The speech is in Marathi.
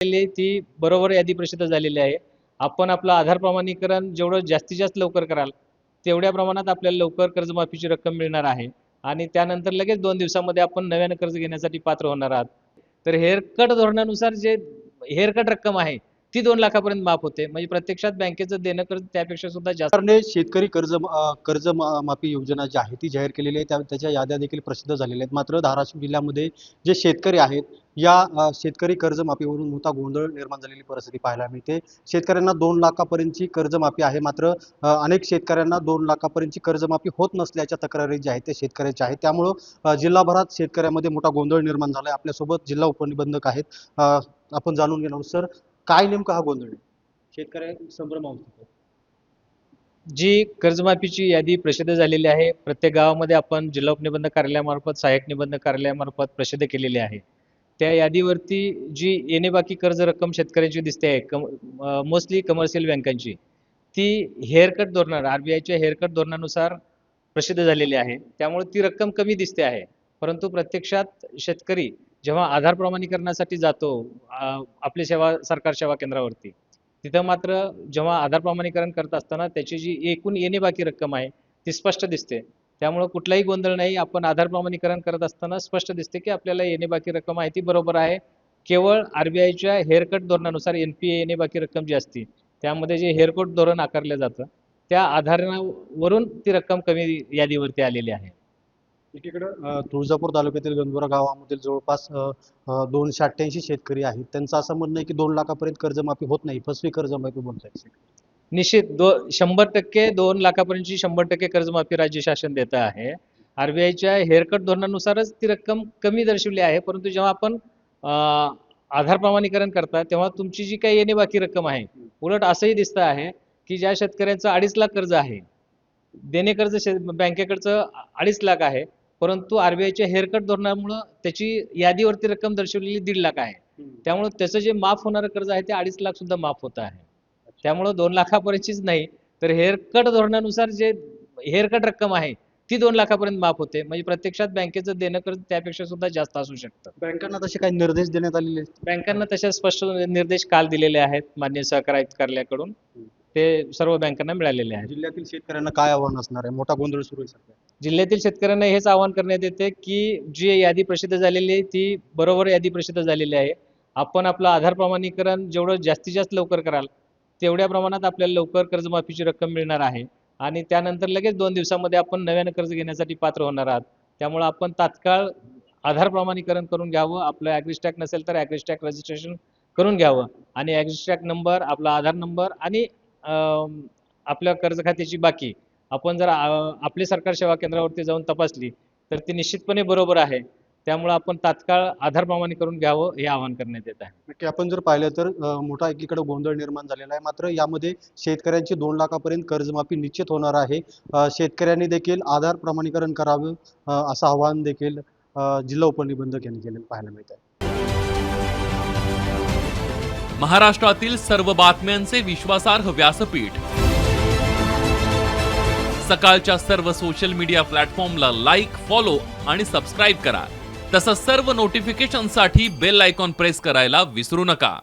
ती बरोबर यादी प्रसिद्ध झालेली आहे. आपण आपलं आधार प्रमाणीकरण जेवढं जास्तीत जास्त लवकर कराल, तेवढ्या प्रमाणात आपल्याला लवकर कर्जमाफीची रक्कम मिळणार आहे आणि त्यानंतर लगेच 2 दिवसामध्ये आपण नव्यानं कर्ज घेण्यासाठी पात्र होणार आहात. तर हेअरकट धोरणानुसार जे हेअरकट रक्कम आहे, ती 2 लाखापर्यंत माफ होते. म्हणजे प्रत्यक्षात बँकेचं देणं कर्ज त्यापेक्षा सुद्धा जास्त. सरकारने शेतकरी माफी योजना जी आहे ती जाहीर केलेली आहे. त्याच्या याद्या देखील प्रसिद्ध झालेल्या आहेत. मात्र धाराशिव जिल्ह्यामध्ये जे शेतकरी आहेत, या शेतकरी कर्जमाफीवरून मोठा गोंधळ निर्माण झालेली परिस्थिती पाहायला मिळते. शेतकऱ्यांना 2 लाखापर्यंतची कर्जमाफी आहे, मात्र अनेक शेतकऱ्यांना 2 लाखापर्यंतची कर्जमाफी होत नसल्याच्या तक्रारी ज्या आहेत ते शेतकऱ्याच्या आहेत. त्यामुळं जिल्हाभरात शेतकऱ्यामध्ये मोठा गोंधळ निर्माण झाला आहे. आपल्यासोबत जिल्हा उपनिबंधक आहेत. आपण जाणून घेणार आहोत. सर, काय नेमका हा गोंधळ आहे? शेतकऱ्यांचा संभ्रम अवस्थेत जी कर्जमाफीची यादी प्रसिद्ध झालेली आहे, प्रत्येक गावामध्ये आपण जिल्हा उपनिबंधक कार्यालयामार्फत, सहाय्यक निबंधक कार्यालयामार्फत प्रसिद्ध केलेली आहे. त्या यादीवरती जी येणेबाकी कर्ज रक्कम शेतकऱ्यांची दिसते आहे, मोस्टली कमर्शियल बँकांची, ती हेअरकट धोरणावर आरबीआयच्या हेअरकट धोरणानुसार प्रसिद्ध झालेली आहे. त्यामुळे ती रक्कम कमी दिसते आहे. परंतु प्रत्यक्षात शेतकरी जेव्हा आधार प्रमाणीकरणासाठी जातो आपली सरकार सेवा केंद्रावरती, तिथं मात्र जेव्हा आधार प्रमाणीकरण करत असताना त्याची जी एकूण येणेबाकी रक्कम आहे ती स्पष्ट दिसते. त्यामुळे कुठलाही गोंधळ नाही. आपण आधार प्रमाणीकरण करत असताना स्पष्ट दिसते की आपल्याला येणेबाकी रक्कम आहे ती बरोबर आहे. केवळ आरबीआयच्या हेअरकट धोरणानुसार एनपीए येणेबाकी रक्कम जी असते, त्यामध्ये जे हेअरकट धोरण आकारलं जातं, त्या आधारावरून ती रक्कम कमी यादीवरती आलेली आहे. एकीकडं तुळजापूर तालुक्यातील गंजोरा गावामधील जवळपास 288 शेतकरी आहेत. त्यांचं असं म्हणणं आहे की 2 लाखापर्यंत कर्जमाफी होत नाही, फसवी कर्जमाफी बोलतायत. निश्चित 100% 2 लाखापर्यंतची 100% कर्जमाफी राज्य शासन देतं आहे. आरबीआयच्या हेअरकट धोरणानुसारच ती रक्कम कमी दर्शवली आहे. परंतु जेव्हा आपण आधार प्रमाणीकरण करता तेव्हा तुमची जी काही येणेबाकी रक्कम आहे, उलट असंही दिसतं आहे की ज्या शेतकऱ्यांचं 2.5 लाख कर्ज आहे, देणे कर्ज बँकेकडचं 2.5 लाख आहे, परंतु आरबीआयच्या हेअरकट धोरणामुळं त्याची यादीवरती रक्कम दर्शवलेली 1.5 लाख आहे. त्यामुळं त्याचं जे माफ होणारं कर्ज आहे ते 2.5 लाख सुद्धा माफ होतं आहे. त्यामुळं 2 लाखापर्यंतचीच नाही, तर हेअरकट धोरणानुसार जे हेअरकट रक्कम आहे ती 2 लाखापर्यंत माफ होते. म्हणजे प्रत्यक्षात बँकेचं देणं कर्ज त्यापेक्षा सुद्धा जास्त असू शकतं. बँकांना तसे काही निर्देश देण्यात आलेले आहेत? बँकांना तसे स्पष्ट निर्देश काल दिलेले आहेत माननीय सहकार आयुक्त कार्यालयाकडून. ते सर्व बँकांना मिळालेले आहेत. जिल्ह्यातील शेतकऱ्यांना काय आव्हान असणार आहे? मोठा गोंधळ सुरू आहे सध्या. जिल्ह्यातील शेतकऱ्यांना हेच आवाहन करण्यात येते की जी यादी प्रसिद्ध झालेली आहे ती बरोबर यादी प्रसिद्ध झालेली आहे. आपण आपलं आधार प्रमाणीकरण जेवढं जास्तीत जास्त लवकर कराल, तेवढ्या प्रमाणात आपल्याला लवकर कर्जमाफीची रक्कम मिळणार आहे आणि त्यानंतर लगेच 2 दिवसामध्ये आपण नव्यानं कर्ज घेण्यासाठी पात्र होणार आहात. त्यामुळे आपण तात्काळ आधार प्रमाणीकरण करून घ्यावं. आपलं ॲग्रीस्टॅक नसेल तर ॲग्रीस्टॅक रजिस्ट्रेशन करून घ्यावं आणि ॲग्रीस्टॅक नंबर, आपला आधार नंबर आणि आपल्या कर्ज खात्याची बाकी आपण जर आपली सरकार सेवा केंद्रावरती जाऊन तपासली तर ती निश्चितपणे बरोबर आहे. त्यामुळे आपण तात्काळ आधार प्रमाणीकरण घ्यावं हे आवाहन करण्यात येत आहे. नक्की आपण जर पाहिलं तर मोठा एकीकडे गोंधळ निर्माण झालेला आहे. मात्र यामध्ये शेतकऱ्यांची 2 लाखापर्यंत कर्जमाफी निश्चित होणार आहे. शेतकऱ्यांनी देखील आधार प्रमाणीकरण करावे असं आवाहन देखील जिल्हा उपनिबंधक यांनी केलेलं पाहायला मिळत आहे. महाराष्ट्रातील सर्व बातम्यांचे विश्वासार्ह व्यासपीठ, सकाळच्या सर्व सोशल मीडिया प्लॅटफॉर्मला लाईक, फॉलो आणि सबस्क्राईब करा. तसंच सर्व नोटिफिकेशनसाठी बेल आयकॉन प्रेस करायला विसरू नका.